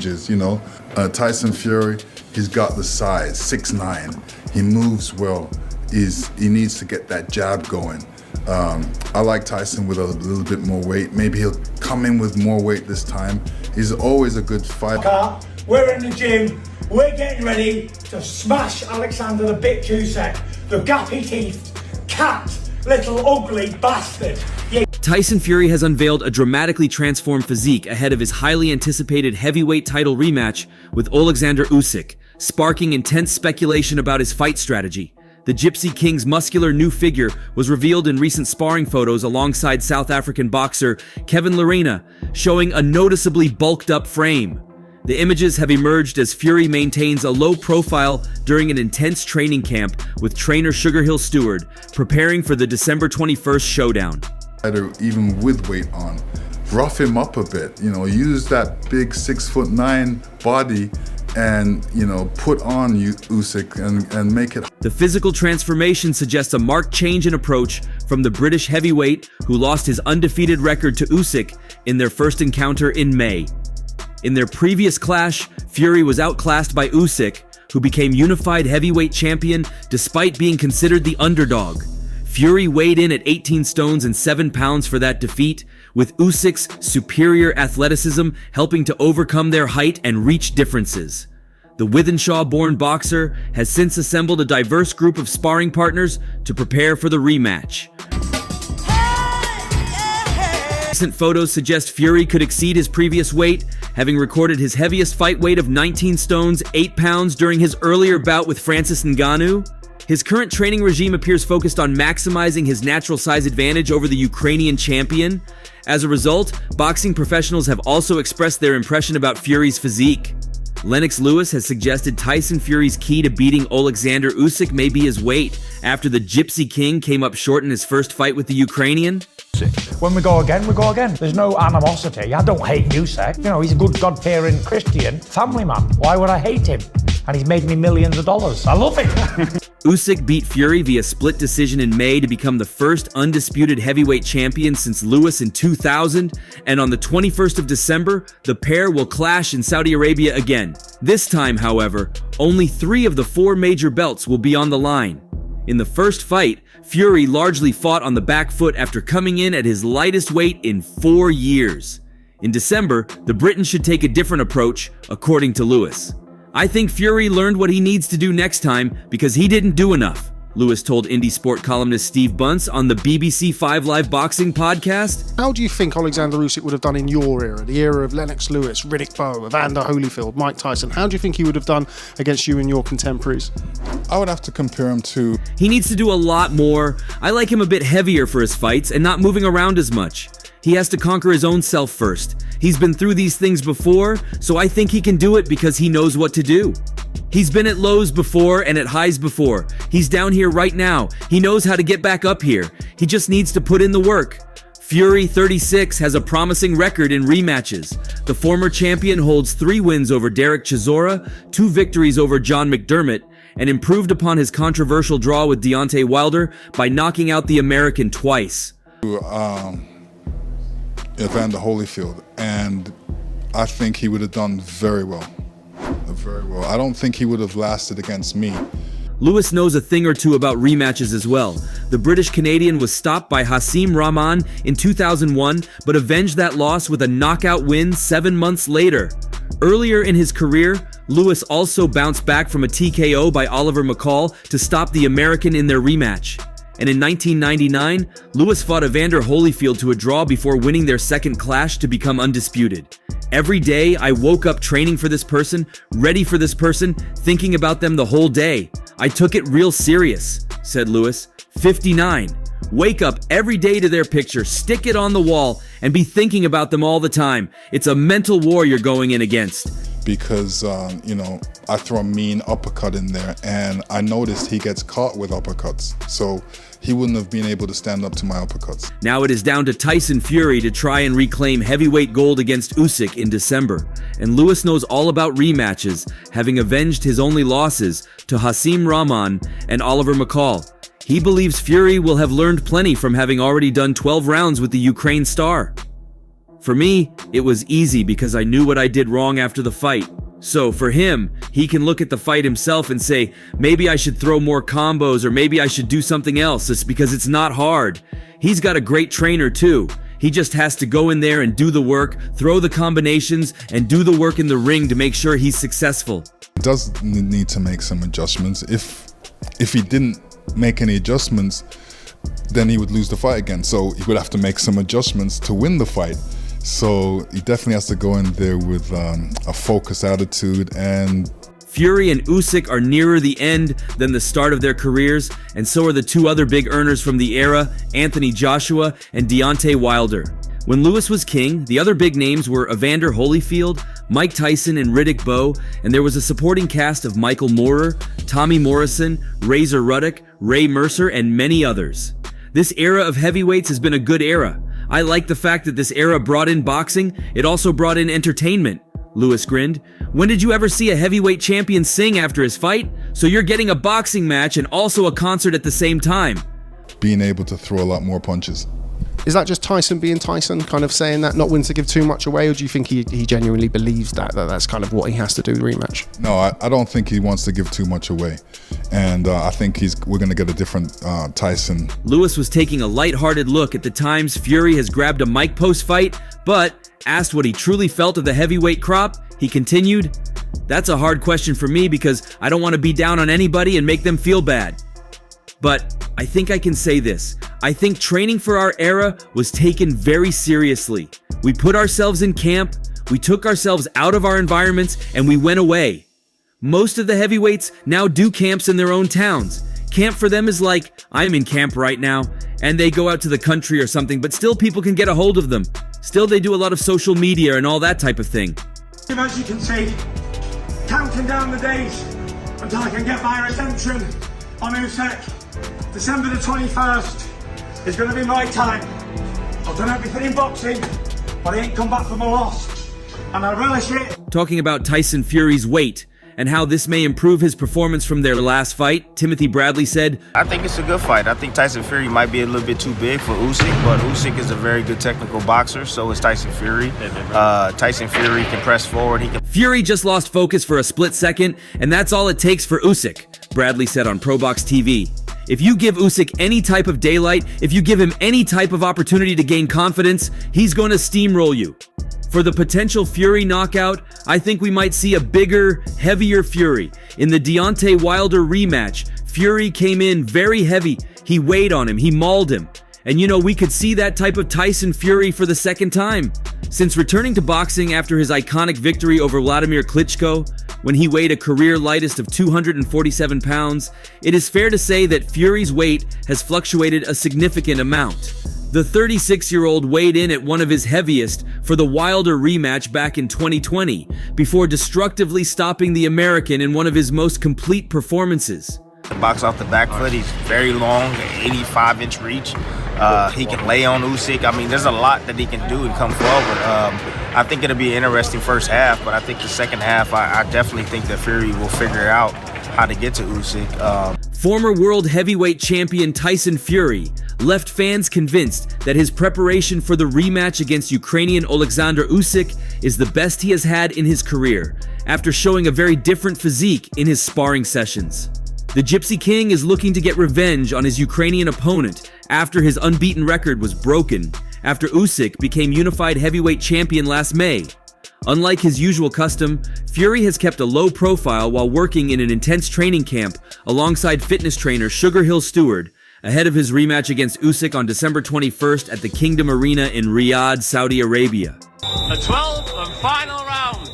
changes, you know. Tyson Fury, he's got the size, 6'9". He moves well. He needs to get that jab going. I like Tyson with a little bit more weight. Maybe he'll come in with more weight this time. He's always a good fighter. We're in the gym. We're getting ready to smash Alexander the Bitch Usyk, the gappy-teethed, cat, little ugly bastard. Yeah. Tyson Fury has unveiled a dramatically transformed physique ahead of his highly anticipated heavyweight title rematch with Alexander Usyk, sparking intense speculation about his fight strategy. The Gypsy King's muscular new figure was revealed in recent sparring photos alongside South African boxer Kevin Lerena, showing a noticeably bulked-up frame. The images have emerged as Fury maintains a low profile during an intense training camp with trainer Sugar Hill Stewart, preparing for the December 21st showdown. Even with weight on, rough him up a bit, you know, use that big 6'9" body and, you know, put on Usyk and make it. The physical transformation suggests a marked change in approach from the British heavyweight who lost his undefeated record to Usyk in their first encounter in May. In their previous clash, Fury was outclassed by Usyk, who became unified heavyweight champion despite being considered the underdog. Fury weighed in at 18 stones and 7 pounds for that defeat, with Usyk's superior athleticism helping to overcome their height and reach differences. The Wythenshawe-born boxer has since assembled a diverse group of sparring partners to prepare for the rematch. Recent photos suggest Fury could exceed his previous weight, having recorded his heaviest fight weight of 19 stones, 8 pounds during his earlier bout with Francis Ngannou. His current training regime appears focused on maximizing his natural size advantage over the Ukrainian champion. As a result, boxing professionals have also expressed their impression about Fury's physique. Lennox Lewis has suggested Tyson Fury's key to beating Alexander Usyk may be his weight, after the Gypsy King came up short in his first fight with the Ukrainian. When we go again, we go again. There's no animosity. I don't hate Usyk. You know, he's a good God-fearing Christian family man. Why would I hate him? And he's made me millions of dollars. I love it. Usyk beat Fury via split decision in May to become the first undisputed heavyweight champion since Lewis in 2000, and on the 21st of December, the pair will clash in Saudi Arabia again. This time, however, only 3 of the 4 major belts will be on the line. In the first fight, Fury largely fought on the back foot after coming in at his lightest weight in 4 years. In December, the Briton should take a different approach, according to Lewis. I think Fury learned what he needs to do next time because he didn't do enough, Lewis told indie sport columnist Steve Bunce on the BBC 5 Live Boxing podcast. How do you think Alexander Usyk would have done in your era, the era of Lennox Lewis, Riddick Bowe, Evander Holyfield, Mike Tyson? How do you think he would have done against you and your contemporaries? I would have to compare him to... He needs to do a lot more. I like him a bit heavier for his fights and not moving around as much. He has to conquer his own self first. He's been through these things before, so I think he can do it because he knows what to do. He's been at lows before and at highs before. He's down here right now. He knows how to get back up here. He just needs to put in the work. Fury, 36, has a promising record in rematches. The former champion holds 3 wins over Derek Chisora, 2 victories over John McDermott, and improved upon his controversial draw with Deontay Wilder by knocking out the American twice. Evander Holyfield, and I think he would have done very well. I don't think he would have lasted against me. Lewis knows a thing or two about rematches as well. The British Canadian was stopped by Hasim Rahman in 2001, but avenged that loss with a knockout win 7 months later. Earlier in his career, Lewis also bounced back from a TKO by Oliver McCall to stop the American in their rematch. And in 1999, Lewis fought Evander Holyfield to a draw before winning their second clash to become undisputed. Every day, I woke up training for this person, ready for this person, thinking about them the whole day. I took it real serious, said Lewis. 59. Wake up every day to their picture, stick it on the wall, and be thinking about them all the time. It's a mental war you're going in against. Because, I throw a mean uppercut in there, and I noticed he gets caught with uppercuts. So he wouldn't have been able to stand up to my uppercuts. Now it is down to Tyson Fury to try and reclaim heavyweight gold against Usyk in December. And Lewis knows all about rematches, having avenged his only losses to Hasim Rahman and Oliver McCall. He believes Fury will have learned plenty from having already done 12 rounds with the Ukraine star. For me, it was easy because I knew what I did wrong after the fight. So for him, he can look at the fight himself and say, maybe I should throw more combos or maybe I should do something else. It's because it's not hard. He's got a great trainer too. He just has to go in there and do the work, throw the combinations, and do the work in the ring to make sure he's successful. He does need to make some adjustments. If he didn't make any adjustments, then he would lose the fight again. So he would have to make some adjustments to win the fight. So he definitely has to go in there with a focused attitude. And Fury and Usyk are nearer the end than the start of their careers, and so are the two other big earners from the era, Anthony Joshua and Deontay Wilder. When Lewis was king, the other big names were Evander Holyfield, Mike Tyson, and Riddick Bowe, and there was a supporting cast of Michael Moorer, Tommy Morrison, Razor Ruddock, Ray Mercer, and many others. This era of heavyweights has been a good era. I like the fact that this era brought in boxing. It also brought in entertainment. Lewis grinned. When did you ever see a heavyweight champion sing after his fight? So you're getting a boxing match and also a concert at the same time. being able to throw a lot more punches. Is that just Tyson being Tyson, kind of saying that, not wanting to give too much away, or do you think he genuinely believes that's kind of what he has to do, the rematch? No, I don't think he wants to give too much away. And I think we're going to get a different Tyson. Lewis was taking a lighthearted look at the times Fury has grabbed a mic post fight, but asked what he truly felt of the heavyweight crop, he continued, "That's a hard question for me because I don't want to be down on anybody and make them feel bad. But I think I can say this. I think training for our era was taken very seriously. We put ourselves in camp, we took ourselves out of our environments, and we went away. Most of the heavyweights now do camps in their own towns. Camp for them is like, I'm in camp right now, and they go out to the country or something, but still people can get a hold of them. Still they do a lot of social media and all that type of thing." As you can see, counting down the days until I can get my redemption on Usyk. December the 21st is going to be my time. I've done everything in boxing, but I ain't come back from a loss. And I relish it. Talking about Tyson Fury's weight and how this may improve his performance from their last fight, Timothy Bradley said, I think it's a good fight. I think Tyson Fury might be a little bit too big for Usyk, but Usyk is a very good technical boxer, so is Tyson Fury. Tyson Fury can press forward. Fury just lost focus for a split second, and that's all it takes for Usyk, Bradley said on ProBox TV. If you give Usyk any type of daylight, if you give him any type of opportunity to gain confidence, he's going to steamroll you. For the potential Fury knockout, I think we might see a bigger, heavier Fury. In the Deontay Wilder rematch, Fury came in very heavy. He weighed on him, he mauled him. And we could see that type of Tyson Fury for the second time. Since returning to boxing after his iconic victory over Vladimir Klitschko, when he weighed a career lightest of 247 pounds, it is fair to say that Fury's weight has fluctuated a significant amount. The 36-year-old weighed in at one of his heaviest for the Wilder rematch back in 2020, before destructively stopping the American in one of his most complete performances. Box off the back foot. He's very long, 85-inch reach. He can lay on Usyk. I mean, there's a lot that he can do and come forward. I think it'll be an interesting first half, but I think the second half, I definitely think that Fury will figure out how to get to Usyk. Former world heavyweight champion Tyson Fury left fans convinced that his preparation for the rematch against Ukrainian Alexander Usyk is the best he has had in his career, after showing a very different physique in his sparring sessions. The Gypsy King is looking to get revenge on his Ukrainian opponent after his unbeaten record was broken after Usyk became unified heavyweight champion last May. Unlike his usual custom, Fury has kept a low profile while working in an intense training camp alongside fitness trainer Sugar Hill Stewart ahead of his rematch against Usyk on December 21st at the Kingdom Arena in Riyadh, Saudi Arabia. The 12th and final round.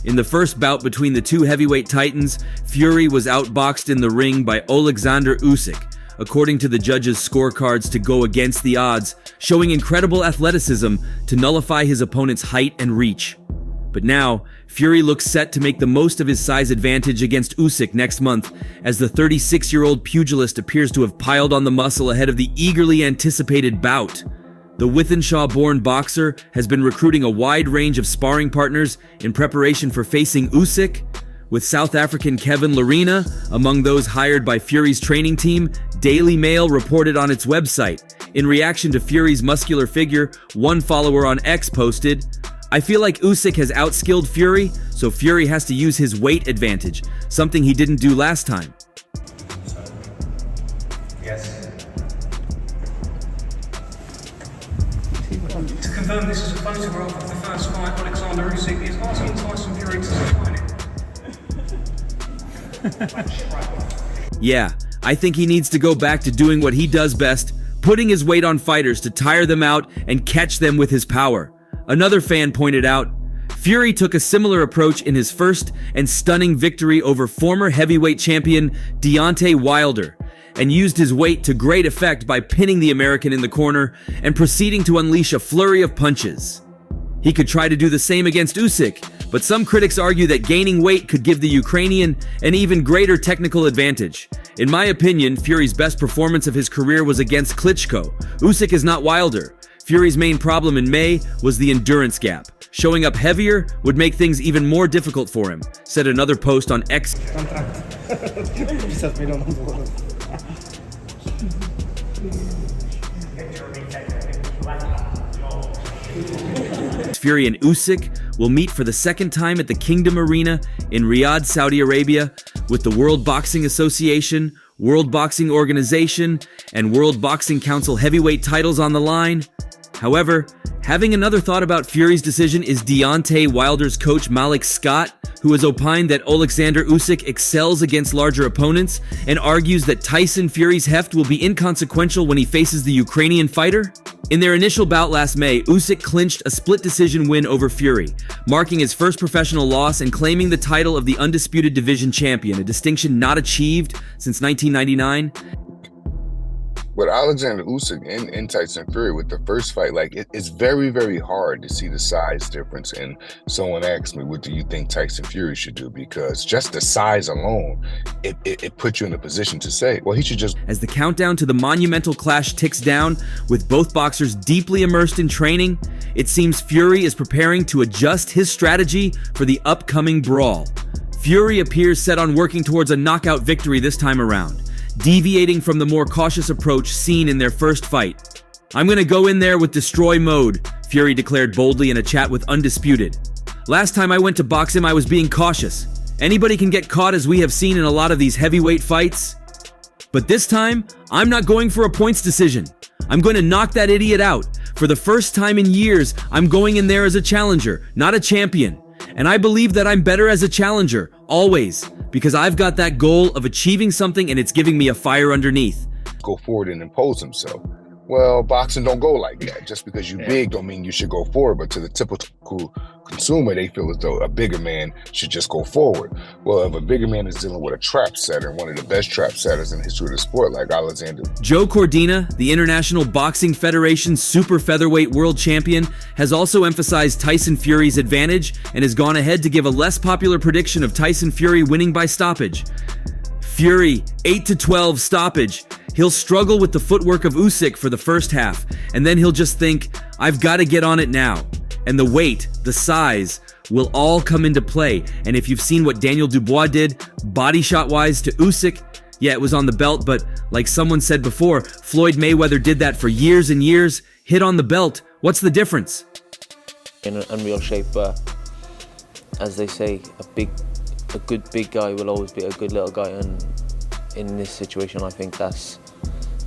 In the first bout between the two heavyweight titans, Fury was outboxed in the ring by Alexander Usyk, according to the judges' scorecards, to go against the odds, showing incredible athleticism to nullify his opponent's height and reach. But now, Fury looks set to make the most of his size advantage against Usyk next month, as the 36-year-old pugilist appears to have piled on the muscle ahead of the eagerly anticipated bout. The Wythenshawe-born boxer has been recruiting a wide range of sparring partners in preparation for facing Usyk, with South African Kevin Lerena among those hired by Fury's training team, Daily Mail reported on its website. In reaction to Fury's muscular figure, one follower on X posted, "I feel like Usyk has outskilled Fury, so Fury has to use his weight advantage, something he didn't do last time." Yes. To confirm this is a photograph of the first fight, Alexander Usyk is asking Tyson Fury to sign it. Yeah, I think he needs to go back to doing what he does best, putting his weight on fighters to tire them out and catch them with his power. Another fan pointed out, Fury took a similar approach in his first and stunning victory over former heavyweight champion Deontay Wilder, and used his weight to great effect by pinning the American in the corner and proceeding to unleash a flurry of punches. He could try to do the same against Usyk, but some critics argue that gaining weight could give the Ukrainian an even greater technical advantage. In my opinion, Fury's best performance of his career was against Klitschko. Usyk is not Wilder. Fury's main problem in May was the endurance gap. Showing up heavier would make things even more difficult for him, said another post on X. Fury and Usyk will meet for the second time at the Kingdom Arena in Riyadh, Saudi Arabia, with the World Boxing Association, World Boxing Organization, and World Boxing Council heavyweight titles on the line. However, having another thought about Fury's decision is Deontay Wilder's coach Malik Scott, who has opined that Alexander Usyk excels against larger opponents and argues that Tyson Fury's heft will be inconsequential when he faces the Ukrainian fighter. In their initial bout last May, Usyk clinched a split decision win over Fury, marking his first professional loss and claiming the title of the undisputed division champion, a distinction not achieved since 1999. With Alexander Usyk and Tyson Fury, with the first fight, like it's very, very hard to see the size difference. And someone asked me, what do you think Tyson Fury should do? Because just the size alone, it puts you in a position to say, well, he should just... As the countdown to the monumental clash ticks down, with both boxers deeply immersed in training, it seems Fury is preparing to adjust his strategy for the upcoming brawl. Fury appears set on working towards a knockout victory this time around, deviating from the more cautious approach seen in their first fight. "I'm gonna go in there with destroy mode," Fury declared boldly in a chat with Undisputed. "Last time I went to box him, I was being cautious. Anybody can get caught, as we have seen in a lot of these heavyweight fights. But this time, I'm not going for a points decision. I'm going to knock that idiot out. For the first time in years, I'm going in there as a challenger, not a champion. And I believe that I'm better as a challenger, always, because I've got that goal of achieving something and it's giving me a fire underneath." go forward and impose himself. Well, boxing don't go like that. Just because you're big don't mean you should go forward. But to the typical consumer, they feel as though a bigger man should just go forward. Well, if a bigger man is dealing with a trap setter, one of the best trap setters in the history of the sport, like Alexander. Joe Cordina, the International Boxing Federation's super featherweight world champion, has also emphasized Tyson Fury's advantage and has gone ahead to give a less popular prediction of Tyson Fury winning by stoppage. Fury, 8-12 stoppage. He'll struggle with the footwork of Usyk for the first half, and then he'll just think, I've got to get on it now. And the weight, the size, will all come into play. And if you've seen what Daniel Dubois did, body shot-wise to Usyk, yeah, it was on the belt, but like someone said before, Floyd Mayweather did that for years and years, hit on the belt. What's the difference? In an unreal shape, but as they say, a good big guy will always be a good little guy, and in this situation, I think that's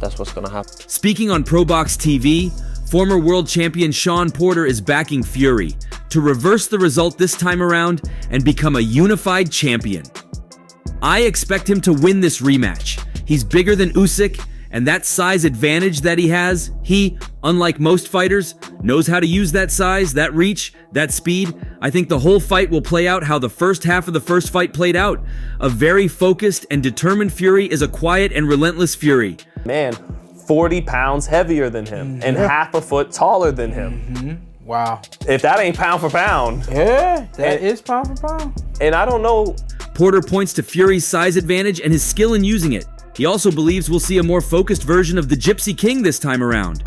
what's going to happen. Speaking on ProBox TV, former world champion Shawn Porter is backing Fury to reverse the result this time around and become a unified champion. I expect him to win this rematch. He's bigger than Usyk, and that size advantage that he has, he, unlike most fighters, knows how to use that size, that reach, that speed. I think the whole fight will play out how the first half of the first fight played out. A very focused and determined Fury is a quiet and relentless Fury. Man, 40 pounds heavier than him and half a foot taller than him. Wow. If that ain't pound for pound. Yeah, that is pound for pound. And I don't know. Porter points to Fury's size advantage and his skill in using it. He also believes we'll see a more focused version of the Gypsy King this time around.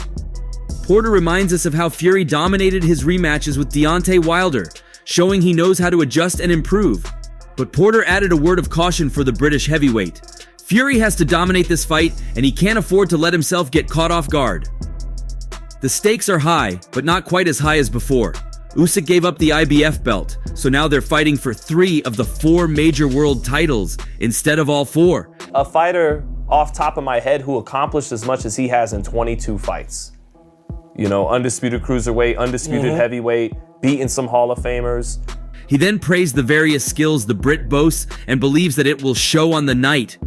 Porter reminds us of how Fury dominated his rematches with Deontay Wilder, showing he knows how to adjust and improve. But Porter added a word of caution for the British heavyweight. Fury has to dominate this fight, and he can't afford to let himself get caught off guard. The stakes are high, but not quite as high as before. Usyk gave up the IBF belt, so now they're fighting for 3 of the 4 major world titles instead of all 4. A fighter off top of my head who accomplished as much as he has in 22 fights. You know, undisputed cruiserweight, undisputed heavyweight, beating some Hall of Famers. He then praised the various skills the Brit boasts and believes that it will show on the night.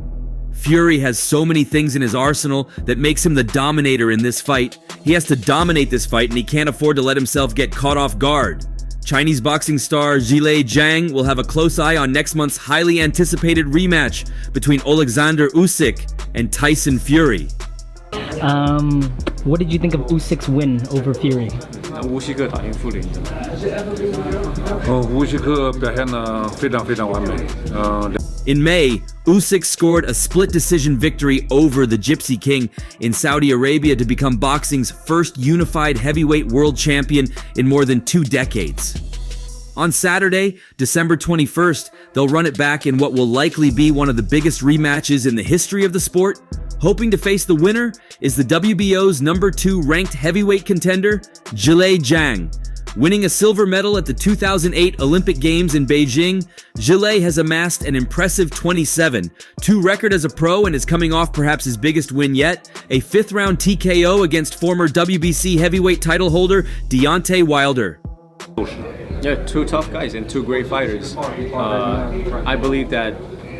Fury has so many things in his arsenal that makes him the dominator in this fight. He has to dominate this fight and he can't afford to let himself get caught off guard. Chinese boxing star Zhilei Zhang will have a close eye on next month's highly anticipated rematch between Alexander Usyk and Tyson Fury. What did you think of Usyk's win over Fury? 乌西克打赢傅林的。乌西克表现得非常非常完美。In May, Usyk scored a split decision victory over the Gypsy King in Saudi Arabia to become boxing's first unified heavyweight world champion in more than 2 decades. On Saturday, December 21st, they'll run it back in what will likely be one of the biggest rematches in the history of the sport. Hoping to face the winner is the WBO's number 2 ranked heavyweight contender, Zhilei Zhang. Winning a silver medal at the 2008 Olympic Games in Beijing, Zhilei has amassed an impressive 27-2 record as a pro and is coming off perhaps his biggest win yet, a 5th-round TKO against former WBC heavyweight title holder Deontay Wilder. Yeah, 2 tough guys and 2 great fighters. I believe that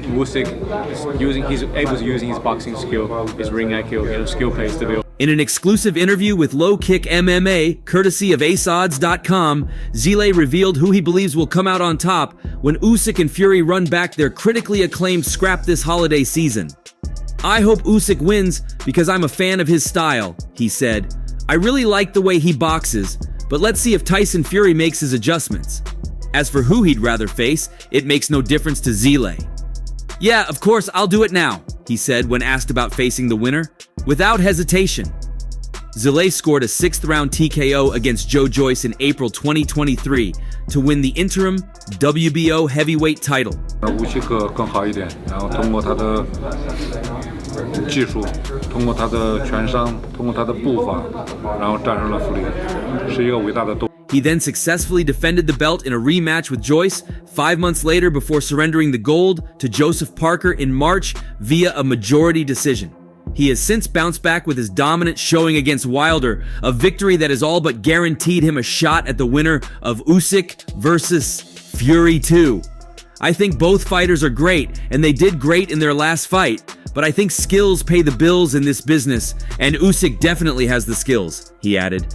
Usyk he's able to use his boxing skill, his ring IQ, skill plays to build. In an exclusive interview with Low Kick MMA, courtesy of AceOdds.com, Zhilei revealed who he believes will come out on top when Usyk and Fury run back their critically acclaimed scrap this holiday season. I hope Usyk wins because I'm a fan of his style, he said. I really like the way he boxes, but let's see if Tyson Fury makes his adjustments. As for who he'd rather face, it makes no difference to Zhilei. Yeah, of course, I'll do it now, he said when asked about facing the winner. Without hesitation. Zhilei scored a 6th-round TKO against Joe Joyce in April 2023 to win the interim WBO heavyweight title. 乌西克更好一点，然后通过他的技术，通过他的拳商，通过他的步伐，然后战胜了傅林，是一个伟大的斗。 He then successfully defended the belt in a rematch with Joyce 5 months later before surrendering the gold to Joseph Parker in March via a majority decision. He has since bounced back with his dominant showing against Wilder, a victory that has all but guaranteed him a shot at the winner of Usyk versus Fury 2. I think both fighters are great, and they did great in their last fight, but I think skills pay the bills in this business, and Usyk definitely has the skills, he added.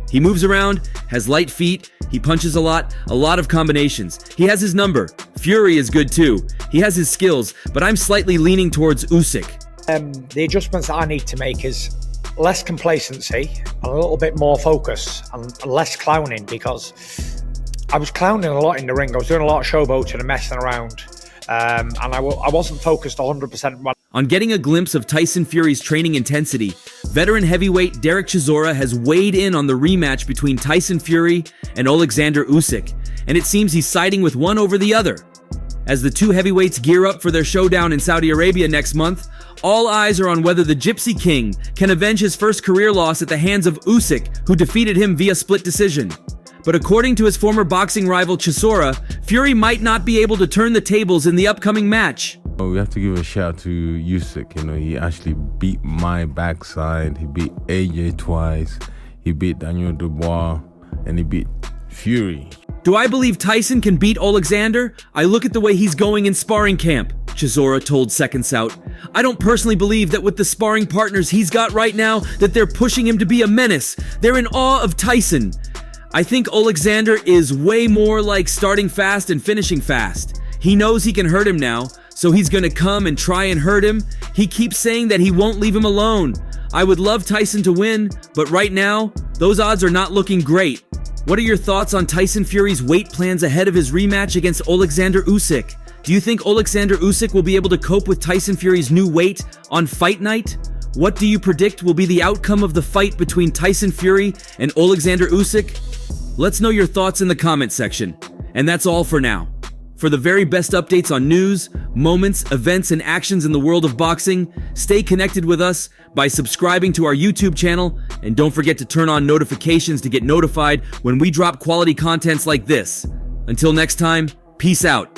He moves around, has light feet, he punches a lot of combinations. He has his number. Fury is good too. He has his skills, but I'm slightly leaning towards Usyk. The adjustments that I need to make is less complacency, a little bit more focus, and less clowning, because I was clowning a lot in the ring. I was doing a lot of showboating and messing around, and I wasn't focused 100%. On getting a glimpse of Tyson Fury's training intensity, veteran heavyweight Derek Chisora has weighed in on the rematch between Tyson Fury and Alexander Usyk, and it seems he's siding with one over the other. As the 2 heavyweights gear up for their showdown in Saudi Arabia next month, all eyes are on whether the Gypsy King can avenge his first career loss at the hands of Usyk, who defeated him via split decision. But according to his former boxing rival Chisora, Fury might not be able to turn the tables in the upcoming match. We have to give a shout to Usyk. He actually beat my backside. He beat AJ twice. He beat Daniel Dubois, and he beat Fury. Do I believe Tyson can beat Alexander? I look at the way he's going in sparring camp, Chisora told Seconds Out. I don't personally believe that with the sparring partners he's got right now, that they're pushing him to be a menace. They're in awe of Tyson. I think Alexander is way more like starting fast and finishing fast. He knows he can hurt him now, so he's gonna come and try and hurt him. He keeps saying that he won't leave him alone. I would love Tyson to win, but right now, those odds are not looking great. What are your thoughts on Tyson Fury's weight plans ahead of his rematch against Alexander Usyk? Do you think Alexander Usyk will be able to cope with Tyson Fury's new weight on fight night? What do you predict will be the outcome of the fight between Tyson Fury and Alexander Usyk? Let's know your thoughts in the comment section. And that's all for now. For the very best updates on news, moments, events, and actions in the world of boxing, stay connected with us by subscribing to our YouTube channel, and don't forget to turn on notifications to get notified when we drop quality contents like this. Until next time, peace out.